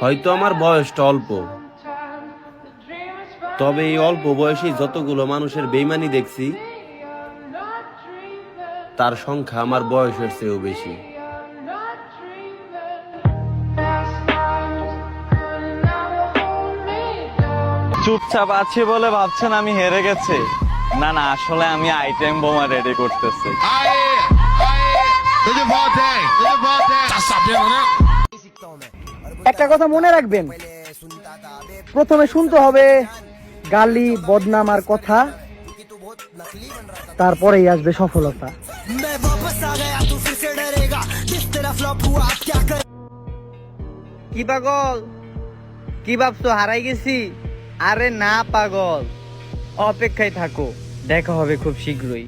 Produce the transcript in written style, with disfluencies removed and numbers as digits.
হয়তো আমার বয়সটা অল্প, তবে এই অল্প বয়সে যতগুলো মানুষের বেইমানি দেখছি, তার সংখ্যা আমার বয়সের চেয়েও বেশি। চুপচাপ আছি বলে ভাবছেন আমি হেরে গেছি? না না, আসলে আমি আইটেম বোমা রেডি করতেছি। একটা কথা মনে রাখবেন, প্রথমে শুনতে হবে গালি, বদনাম আর কথা, তারপরেই আসবে সফলতা। কি পাগল, কি ভাবছো হারাই গেছি? আরে না পাগল, অপেক্ষায় থাকো, দেখা হবে খুব শীঘ্রই।